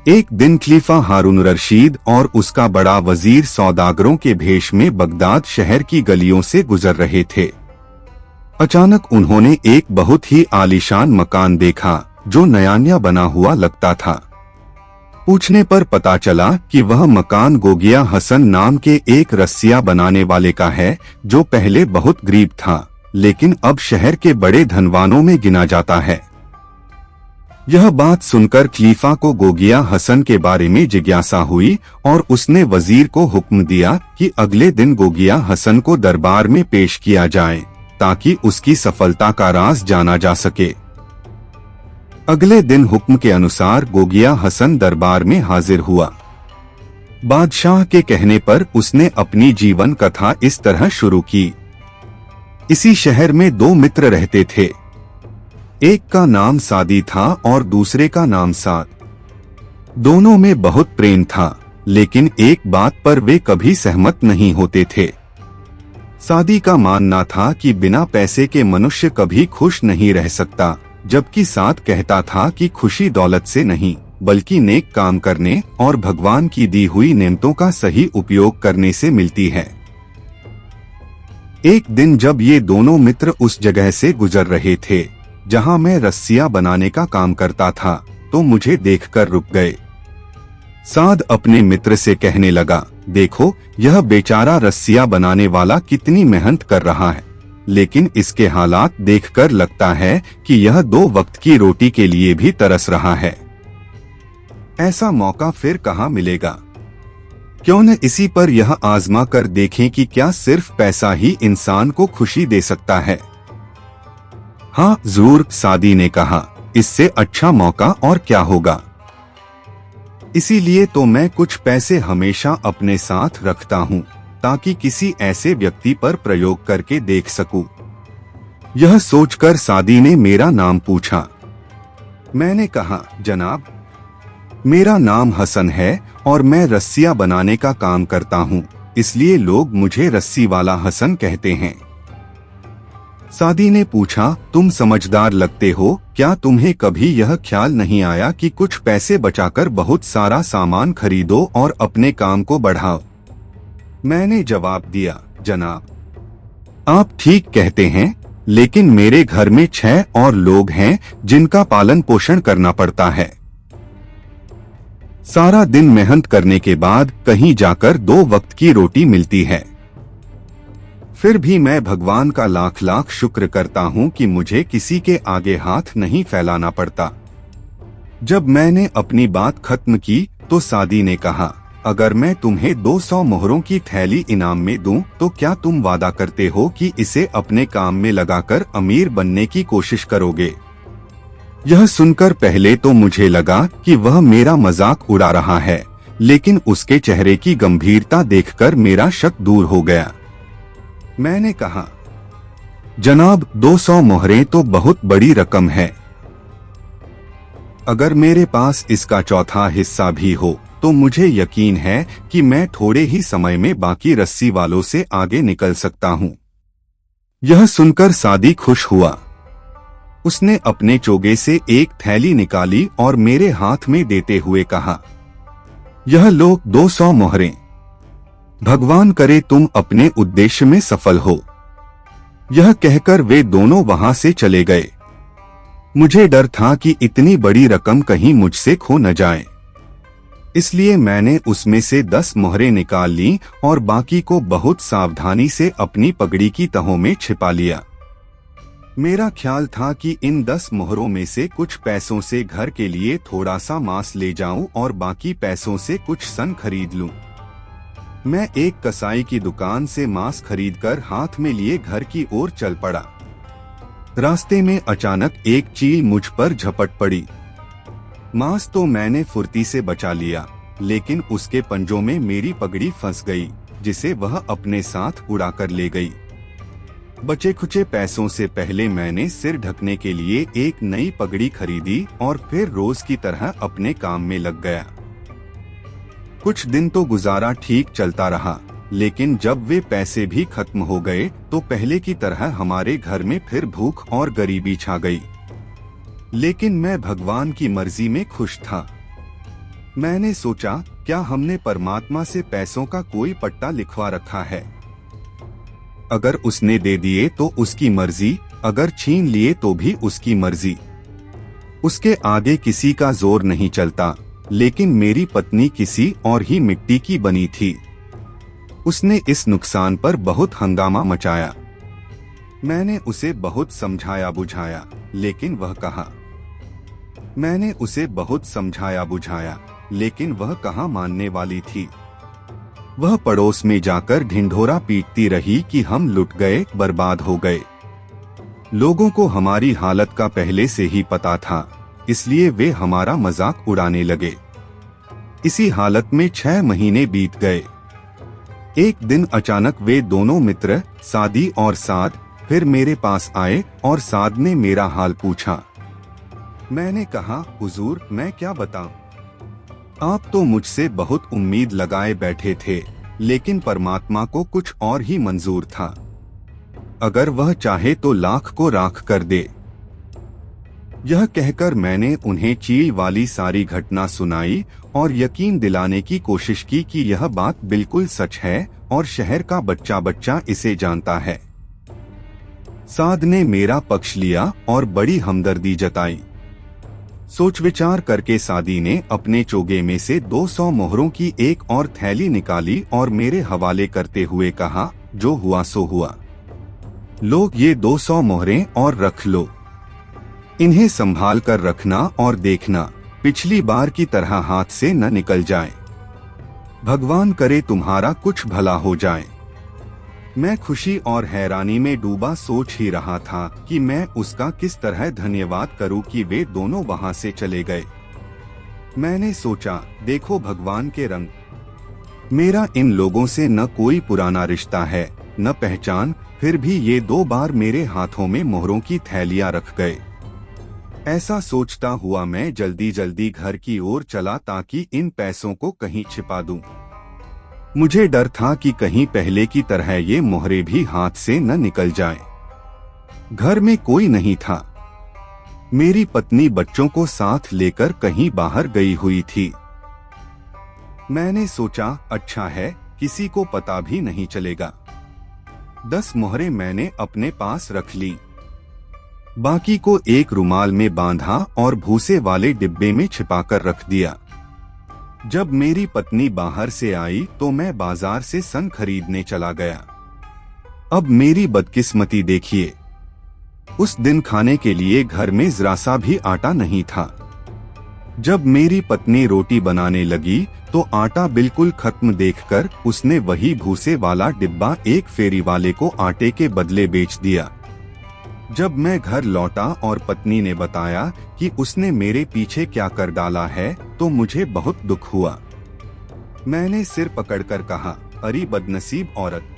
एक दिन खलीफा हारून रशीद और उसका बड़ा वजीर सौदागरों के भेष में बगदाद शहर की गलियों से गुजर रहे थे। अचानक उन्होंने एक बहुत ही आलीशान मकान देखा जो नया बना हुआ लगता था। पूछने पर पता चला कि वह मकान गोगिया हसन नाम के एक रस्सियां बनाने वाले का है, जो पहले बहुत गरीब था लेकिन अब शहर के बड़े धनवानों में गिना जाता है। यह बात सुनकर खलीफा को गोगिया हसन के बारे में जिज्ञासा हुई और उसने वजीर को हुक्म दिया कि अगले दिन गोगिया हसन को दरबार में पेश किया जाए ताकि उसकी सफलता का राज जाना जा सके। अगले दिन हुक्म के अनुसार गोगिया हसन दरबार में हाजिर हुआ। बादशाह के कहने पर उसने अपनी जीवन कथा इस तरह शुरू की। इसी शहर में दो मित्र रहते थे। एक का नाम सादी था और दूसरे का नाम साद। दोनों में बहुत प्रेम था, लेकिन एक बात पर वे कभी सहमत नहीं होते थे। सादी का मानना था कि बिना पैसे के मनुष्य कभी खुश नहीं रह सकता, जबकि साद कहता था कि खुशी दौलत से नहीं बल्कि नेक काम करने और भगवान की दी हुई नेमतों का सही उपयोग करने से मिलती है। एक दिन जब ये दोनों मित्र उस जगह से गुजर रहे थे जहां मैं रस्सियां बनाने का काम करता था, तो मुझे देखकर रुक गए। साद अपने मित्र से कहने लगा, देखो यह बेचारा रस्सियां बनाने वाला कितनी मेहनत कर रहा है, लेकिन इसके हालात देखकर लगता है कि यह 2 वक्त की रोटी के लिए भी तरस रहा है। ऐसा मौका फिर कहाँ मिलेगा? क्यों न इसी पर यह आजमा कर देखें कि क्या सिर्फ पैसा ही इंसान को खुशी दे सकता है। हाँ जरूर, सादी ने कहा, इससे अच्छा मौका और क्या होगा। इसीलिए तो मैं कुछ पैसे हमेशा अपने साथ रखता हूँ ताकि किसी ऐसे व्यक्ति पर प्रयोग करके देख सकूं। यह सोचकर सादी ने मेरा नाम पूछा। मैंने कहा, जनाब मेरा नाम हसन है और मैं रस्सियां बनाने का काम करता हूँ, इसलिए लोग मुझे रस्सी वाला हसन कहते हैं। सादी ने पूछा, तुम समझदार लगते हो, क्या तुम्हें कभी यह ख्याल नहीं आया कि कुछ पैसे बचाकर बहुत सारा सामान खरीदो और अपने काम को बढ़ाओ? मैंने जवाब दिया, जनाब आप ठीक कहते हैं, लेकिन मेरे घर में 6 और लोग हैं जिनका पालन पोषण करना पड़ता है। सारा दिन मेहनत करने के बाद कहीं जाकर 2 वक्त की रोटी मिलती है। फिर भी मैं भगवान का लाख लाख शुक्र करता हूँ कि मुझे किसी के आगे हाथ नहीं फैलाना पड़ता। जब मैंने अपनी बात खत्म की तो सादी ने कहा, अगर मैं तुम्हें 200 मोहरों की थैली इनाम में दूं, तो क्या तुम वादा करते हो कि इसे अपने काम में लगाकर अमीर बनने की कोशिश करोगे? यह सुनकर पहले तो मुझे लगा कि वह मेरा मजाक उड़ा रहा है, लेकिन उसके चेहरे की गंभीरता देखकर मेरा शक दूर हो गया। मैंने कहा, जनाब 200 मोहरें तो बहुत बड़ी रकम है। अगर मेरे पास इसका चौथा हिस्सा भी हो तो मुझे यकीन है कि मैं थोड़े ही समय में बाकी रस्सी वालों से आगे निकल सकता हूँ। यह सुनकर सादी खुश हुआ। उसने अपने चोगे से एक थैली निकाली और मेरे हाथ में देते हुए कहा, यह लो 200 मोहरें। भगवान करे तुम अपने उद्देश्य में सफल हो। यह कहकर वे दोनों वहां से चले गए। मुझे डर था कि इतनी बड़ी रकम कहीं मुझसे खो न जाए, इसलिए मैंने उसमें से 10 मोहरें निकाल ली और बाकी को बहुत सावधानी से अपनी पगड़ी की तहों में छिपा लिया। मेरा ख्याल था कि इन 10 मोहरों में से कुछ पैसों से घर के लिए थोड़ा सा मांस ले जाऊं और बाकी पैसों से कुछ सन खरीद लूं। मैं एक कसाई की दुकान से मांस खरीदकर हाथ में लिए घर की ओर चल पड़ा। रास्ते में अचानक एक चील मुझ पर झपट पड़ी। मांस तो मैंने फुर्ती से बचा लिया, लेकिन उसके पंजों में मेरी पगड़ी फंस गई, जिसे वह अपने साथ उड़ा कर ले गई। बचे खुचे पैसों से पहले मैंने सिर ढकने के लिए एक नई पगड़ी खरीदी और फिर रोज की तरह अपने काम में लग गया। कुछ दिन तो गुजारा ठीक चलता रहा, लेकिन जब वे पैसे भी खत्म हो गए तो पहले की तरह हमारे घर में फिर भूख और गरीबी छा गई। लेकिन मैं भगवान की मर्जी में खुश था। मैंने सोचा, क्या हमने परमात्मा से पैसों का कोई पट्टा लिखवा रखा है? अगर उसने दे दिए तो उसकी मर्जी, अगर छीन लिए तो भी उसकी मर्जी। उसके आगे किसी का जोर नहीं चलता। लेकिन मेरी पत्नी किसी और ही मिट्टी की बनी थी। उसने इस नुकसान पर बहुत हंगामा मचाया। मैंने उसे बहुत समझाया बुझाया, लेकिन वह कहाँ मानने वाली थी। वह पड़ोस में जाकर ढिंढोरा पीटती रही कि हम लुट गए, बर्बाद हो गए। लोगों को हमारी हालत का पहले से ही पता था, इसलिए वे हमारा मजाक उड़ाने लगे। इसी हालत में 6 महीने बीत गए। एक दिन अचानक वे दोनों मित्र, सादी और साद, फिर मेरे पास आए और साद ने मेरा हाल पूछा। मैंने कहा, हुजूर, मैं क्या बताऊं? आप तो मुझसे बहुत उम्मीद लगाए बैठे थे, लेकिन परमात्मा को कुछ और ही मंजूर था। अगर वह चाहे तो लाख को राख कर दे। यह कहकर मैंने उन्हें चील वाली सारी घटना सुनाई और यकीन दिलाने की कोशिश की कि यह बात बिल्कुल सच है और शहर का बच्चा बच्चा इसे जानता है। साद ने मेरा पक्ष लिया और बड़ी हमदर्दी जताई। सोच विचार करके सादी ने अपने चोगे में से 200 मोहरों की एक और थैली निकाली और मेरे हवाले करते हुए कहा, जो हुआ सो हुआ। लो, ये 200 मोहरें और रख लो। इन्हें संभाल कर रखना और देखना, पिछली बार की तरह हाथ से न निकल जाए। भगवान करे तुम्हारा कुछ भला हो जाए। मैं खुशी और हैरानी में डूबा सोच ही रहा था कि मैं उसका किस तरह धन्यवाद करूं कि वे दोनों वहां से चले गए। मैंने सोचा, देखो भगवान के रंग। मेरा इन लोगों से न कोई पुराना रिश्ता है, न पहचान, फिर भी ये 2 बार मेरे हाथों में मोहरों की थैलियां रख गए। ऐसा सोचता हुआ मैं जल्दी जल्दी घर की ओर चला ताकि इन पैसों को कहीं छिपा दूं। मुझे डर था कि कहीं पहले की तरह ये मोहरे भी हाथ से न निकल जाएं। घर में कोई नहीं था। मेरी पत्नी बच्चों को साथ लेकर कहीं बाहर गई हुई थी। मैंने सोचा, अच्छा है, किसी को पता भी नहीं चलेगा। 10 मोहरें मैंने अपने पास रख ली। बाकी को एक रुमाल में बांधा और भूसे वाले डिब्बे में छिपाकर रख दिया। जब मेरी पत्नी बाहर से आई तो मैं बाजार से सन खरीदने चला गया। अब मेरी बदकिस्मती देखिए, उस दिन खाने के लिए घर में जरा सा भी आटा नहीं था। जब मेरी पत्नी रोटी बनाने लगी तो आटा बिल्कुल खत्म देखकर उसने वही भूसे वाला डिब्बा एक फेरी वाले को आटे के बदले बेच दिया। जब मैं घर लौटा और पत्नी ने बताया कि उसने मेरे पीछे क्या कर डाला है तो मुझे बहुत दुख हुआ। मैंने सिर पकड़कर कहा, अरे बदनसीब औरत,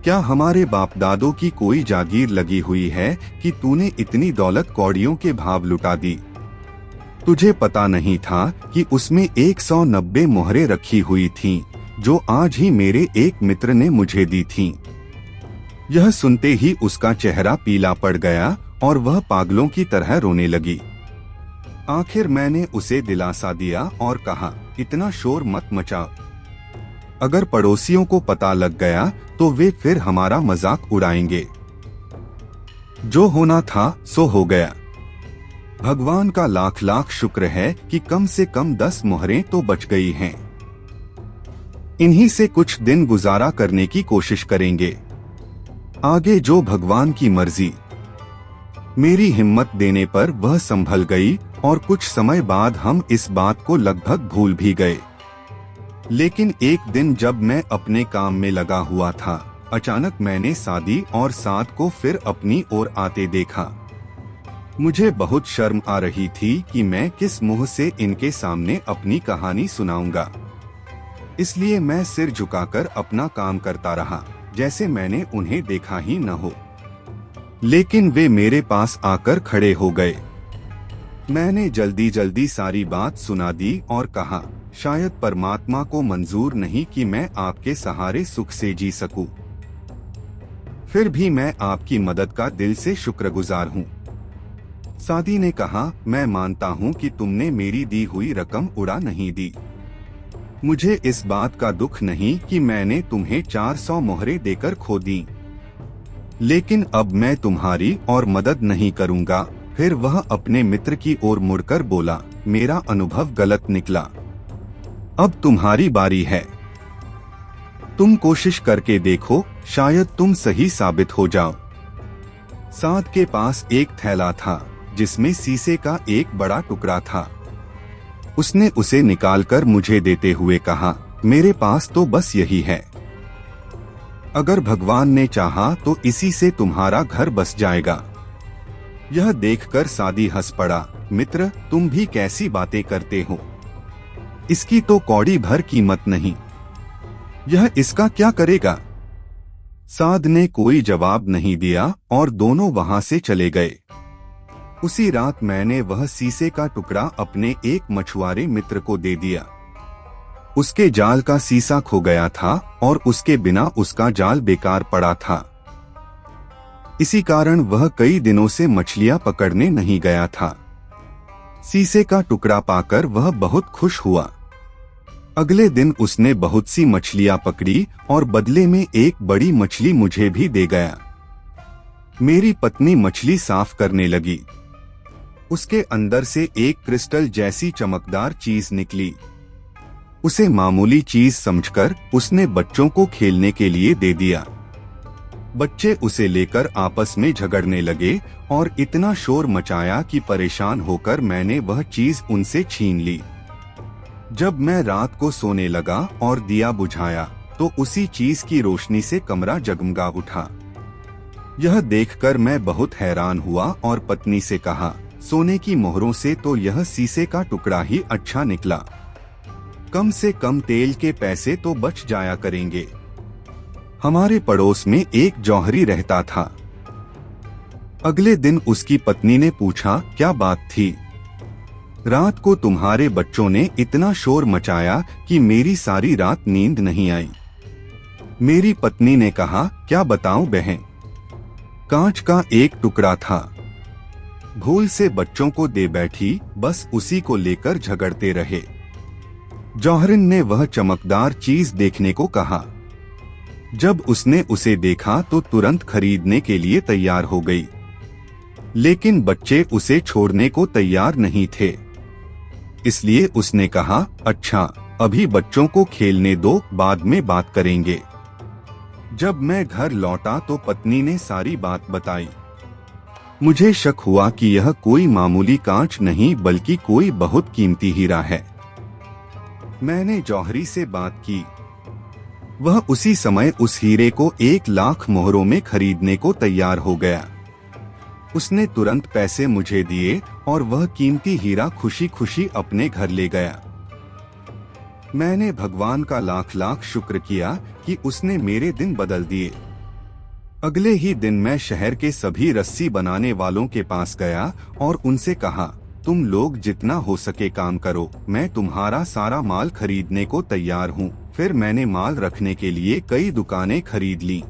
क्या हमारे बाप दादों की कोई जागीर लगी हुई है कि तूने इतनी दौलत कौड़ियों के भाव लुटा दी? तुझे पता नहीं था कि उसमें 190 मोहरें रखी हुई थीं, जो आज ही मेरे एक मित्र ने मुझे दी थीं। यह सुनते ही उसका चेहरा पीला पड़ गया और वह पागलों की तरह रोने लगी। आखिर मैंने उसे दिलासा दिया और कहा, इतना शोर मत मचाओ। अगर पड़ोसियों को पता लग गया तो वे फिर हमारा मजाक उड़ाएंगे। जो होना था सो हो गया। भगवान का लाख लाख शुक्र है कि कम से कम 10 मोहरें तो बच गई हैं। इन्हीं से कुछ दिन गुजारा करने की कोशिश करेंगे, आगे जो भगवान की मर्जी। मेरी हिम्मत देने पर वह संभल गई और कुछ समय बाद हम इस बात को लगभग भूल भी गए। लेकिन एक दिन जब मैं अपने काम में लगा हुआ था, अचानक मैंने सादी और साद को फिर अपनी ओर आते देखा। मुझे बहुत शर्म आ रही थी कि मैं किस मुंह से इनके सामने अपनी कहानी सुनाऊंगा, इसलिए मैं सिर झुकाकर अपना काम करता रहा, जैसे मैंने उन्हें देखा ही न हो। लेकिन वे मेरे पास आकर खड़े हो गए। मैंने जल्दी जल्दी सारी बात सुना दी और कहा, शायद परमात्मा को मंजूर नहीं कि मैं आपके सहारे सुख से जी सकूं। फिर भी मैं आपकी मदद का दिल से शुक्रगुजार हूं। सादी ने कहा, मैं मानता हूँ कि तुमने मेरी दी हुई रकम उड़ा नहीं दी। मुझे इस बात का दुख नहीं कि मैंने तुम्हें 400 मोहरें देकर खो दी, लेकिन अब मैं तुम्हारी और मदद नहीं करूँगा। फिर वह अपने मित्र की ओर मुड़कर बोला, मेरा अनुभव गलत निकला, अब तुम्हारी बारी है। तुम कोशिश करके देखो, शायद तुम सही साबित हो जाओ। साद के पास एक थैला था जिसमें शीशे का एक बड़ा टुकड़ा था। उसने उसे निकालकर मुझे देते हुए कहा, मेरे पास तो बस यही है। अगर भगवान ने चाहा तो इसी से तुम्हारा घर बस जाएगा। यह देखकर सादी हंस पड़ा, मित्र तुम भी कैसी बातें करते हो, इसकी तो कौड़ी भर कीमत नहीं, यह इसका क्या करेगा। साद ने कोई जवाब नहीं दिया और दोनों वहां से चले गए। उसी रात मैंने वह शीशे का टुकड़ा अपने एक मछुआरे मित्र को दे दिया। उसके जाल का शीशा खो गया था और उसके बिना उसका जाल बेकार पड़ा था। इसी कारण वह कई दिनों से मछलियां पकड़ने नहीं गया था। शीशे का टुकड़ा पाकर वह बहुत खुश हुआ। अगले दिन उसने बहुत सी मछलियां पकड़ी और बदले में एक बड़ी मछली मुझे भी दे गया। मेरी पत्नी मछली साफ करने लगी। उसके अंदर से एक क्रिस्टल जैसी चमकदार चीज निकली। उसे मामूली चीज समझकर उसने बच्चों को खेलने के लिए दे दिया। बच्चे उसे लेकर आपस में झगड़ने लगे और इतना शोर मचाया कि परेशान होकर मैंने वह चीज उनसे छीन ली। जब मैं रात को सोने लगा और दिया बुझाया तो उसी चीज की रोशनी से कमरा जगमगा उठा। यह देखकर मैं बहुत हैरान हुआ और पत्नी से कहा, सोने की मोहरों से तो यह शीशे का टुकड़ा ही अच्छा निकला। कम से कम तेल के पैसे तो बच जाया करेंगे। हमारे पड़ोस में एक जौहरी रहता था। अगले दिन उसकी पत्नी ने पूछा, क्या बात थी? रात को तुम्हारे बच्चों ने इतना शोर मचाया कि मेरी सारी रात नींद नहीं आई। मेरी पत्नी ने कहा, क्या बताऊं बहन, कांच का एक टुकड़ा था, भूल से बच्चों को दे बैठी, बस उसी को लेकर झगड़ते रहे। जौहरिन ने वह चमकदार चीज देखने को कहा। जब उसने उसे देखा तो तुरंत खरीदने के लिए तैयार हो गई, लेकिन बच्चे उसे छोड़ने को तैयार नहीं थे। इसलिए उसने कहा, अच्छा अभी बच्चों को खेलने दो, बाद में बात करेंगे। जब मैं घर लौटा तो पत्नी ने सारी बात बताई। मुझे शक हुआ कि यह कोई मामूली कांच नहीं बल्कि कोई बहुत कीमती हीरा है। मैंने जौहरी से बात की। वह उसी समय उस हीरे को 1,00,000 मोहरों में खरीदने को तैयार हो गया। उसने तुरंत पैसे मुझे दिए और वह कीमती हीरा खुशी खुशी अपने घर ले गया। मैंने भगवान का लाख लाख शुक्र किया कि उसने मेरे दिन बदल दिए। अगले ही दिन मैं शहर के सभी रस्सी बनाने वालों के पास गया और उनसे कहा, तुम लोग जितना हो सके काम करो, मैं तुम्हारा सारा माल खरीदने को तैयार हूँ। फिर मैंने माल रखने के लिए कई दुकानें खरीद ली।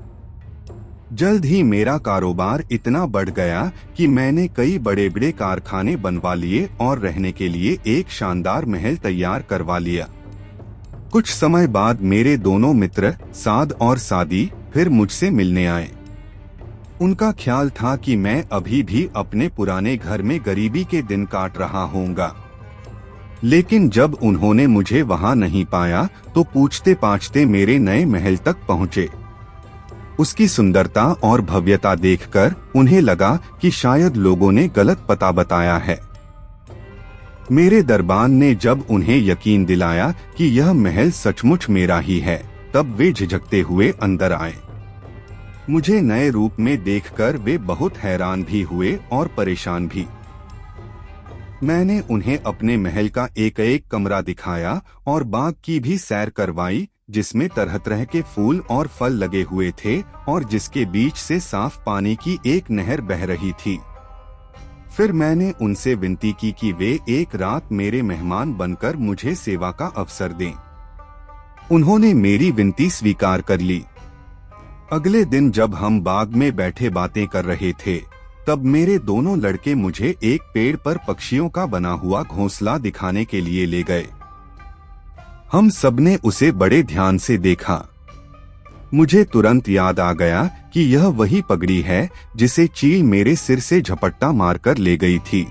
जल्द ही मेरा कारोबार इतना बढ़ गया कि मैंने कई बड़े बड़े कारखाने बनवा लिए और रहने के लिए एक शानदार महल तैयार करवा लिया। कुछ समय बाद मेरे दोनों मित्र साद और सादी फिर मुझसे मिलने आए। उनका ख्याल था कि मैं अभी भी अपने पुराने घर में गरीबी के दिन काट रहा होऊंगा, लेकिन जब उन्होंने मुझे वहां नहीं पाया तो पूछते पाछते मेरे नए महल तक पहुंचे। उसकी सुंदरता और भव्यता देखकर उन्हें लगा कि शायद लोगों ने गलत पता बताया है। मेरे दरबान ने जब उन्हें यकीन दिलाया कि यह महल सचमुच मेरा ही है, तब वे झिझकते हुए अंदर आए। मुझे नए रूप में देखकर वे बहुत हैरान भी हुए और परेशान भी। मैंने उन्हें अपने महल का एक एक कमरा दिखाया और बाग की भी सैर करवाई, जिसमें तरह तरह के फूल और फल लगे हुए थे और जिसके बीच से साफ पानी की एक नहर बह रही थी। फिर मैंने उनसे विनती की कि वे एक रात मेरे मेहमान बनकर मुझे सेवा का अवसर दें। उन्होंने मेरी विनती स्वीकार कर ली। अगले दिन जब हम बाग में बैठे बातें कर रहे थे, तब मेरे दोनों लड़के मुझे एक पेड़ पर पक्षियों का बना हुआ घोंसला दिखाने के लिए ले गए। हम सबने उसे बड़े ध्यान से देखा। मुझे तुरंत याद आ गया कि यह वही पगड़ी है जिसे चील मेरे सिर से झपट्टा मारकर ले गई थी।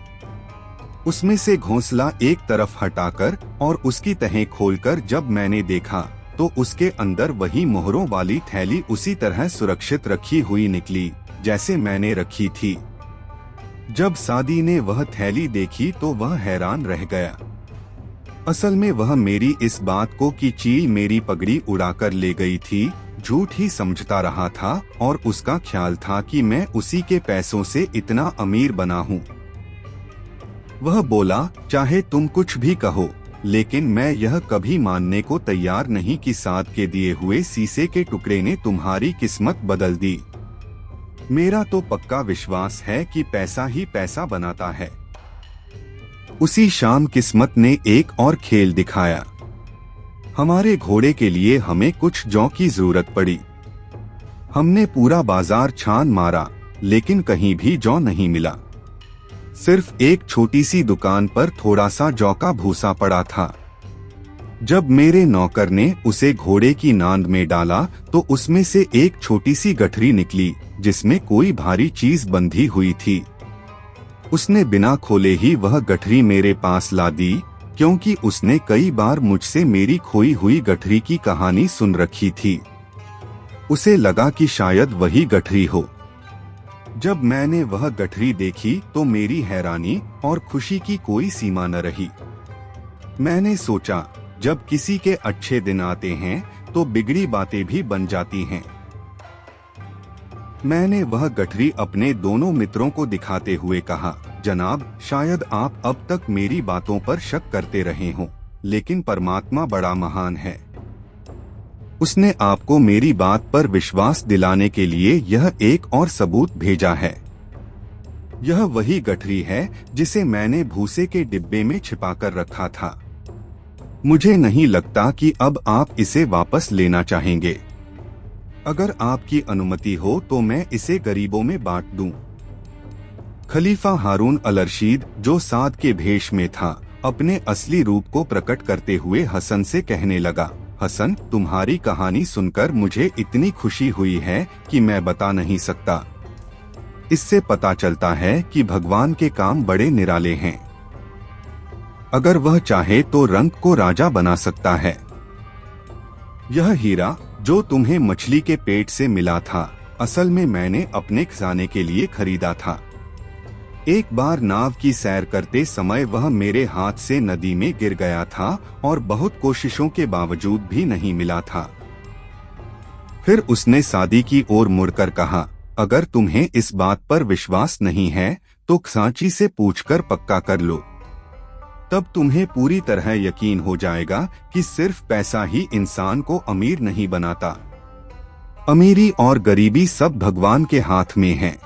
उसमें से घोंसला एक तरफ हटाकर और उसकी तह खोलकर जब मैंने देखा तो उसके अंदर वही मोहरों वाली थैली उसी तरह सुरक्षित रखी हुई निकली जैसे मैंने रखी थी। जब सादी ने वह थैली देखी तो वह हैरान रह गया। असल में वह मेरी इस बात को कि चील मेरी पगड़ी उड़ाकर ले गई थी झूठ ही समझता रहा था और उसका ख्याल था कि मैं उसी के पैसों से इतना अमीर बना हूँ। वह बोला, चाहे तुम कुछ भी कहो, लेकिन मैं यह कभी मानने को तैयार नहीं कि साद के दिए हुए शीशे के टुकड़े ने तुम्हारी किस्मत बदल दी। मेरा तो पक्का विश्वास है कि पैसा ही पैसा बनाता है। उसी शाम किस्मत ने एक और खेल दिखाया। हमारे घोड़े के लिए हमें कुछ जौ की जरूरत पड़ी। हमने पूरा बाजार छान मारा, लेकिन कहीं भी जौ नहीं मिला। सिर्फ एक छोटी सी दुकान पर थोड़ा सा जौ का भूसा पड़ा था। जब मेरे नौकर ने उसे घोड़े की नांद में डाला तो उसमें से एक छोटी सी गठरी निकली जिसमें कोई भारी चीज बंधी हुई थी। उसने बिना खोले ही वह गठरी मेरे पास ला दी, क्योंकि उसने कई बार मुझसे मेरी खोई हुई गठरी की कहानी सुन रखी थी। उसे लगा कि शायद वही गठरी हो। जब मैंने वह गठरी देखी तो मेरी हैरानी और खुशी की कोई सीमा न रही। मैंने सोचा, जब किसी के अच्छे दिन आते हैं तो बिगड़ी बातें भी बन जाती हैं। मैंने वह गठरी अपने दोनों मित्रों को दिखाते हुए कहा, जनाब, शायद आप अब तक मेरी बातों पर शक करते रहे हों, लेकिन परमात्मा बड़ा महान है। उसने आपको मेरी बात पर विश्वास दिलाने के लिए यह एक और सबूत भेजा है। यह वही गठरी है जिसे मैंने भूसे के डिब्बे में छिपाकर रखा था। मुझे नहीं लगता कि अब आप इसे वापस लेना चाहेंगे। अगर आपकी अनुमति हो तो मैं इसे गरीबों में बांट दूं। खलीफा हारून अल रशीद, जो साद के भेष में था, अपने असली रूप को प्रकट करते हुए हसन से कहने लगा, हसन, तुम्हारी कहानी सुनकर मुझे इतनी खुशी हुई है कि मैं बता नहीं सकता। इससे पता चलता है कि भगवान के काम बड़े निराले हैं। अगर वह चाहे तो रंग को राजा बना सकता है। यह हीरा जो तुम्हें मछली के पेट से मिला था, असल में मैंने अपने खजाने के लिए खरीदा था। एक बार नाव की सैर करते समय वह मेरे हाथ से नदी में गिर गया था और बहुत कोशिशों के बावजूद भी नहीं मिला था। फिर उसने सादी की ओर मुड़कर कहा, अगर तुम्हें इस बात पर विश्वास नहीं है तो सांची से पूछकर पक्का कर लो। तब तुम्हें पूरी तरह यकीन हो जाएगा कि सिर्फ पैसा ही इंसान को अमीर नहीं बनाता। अमीरी और गरीबी सब भगवान के हाथ में है।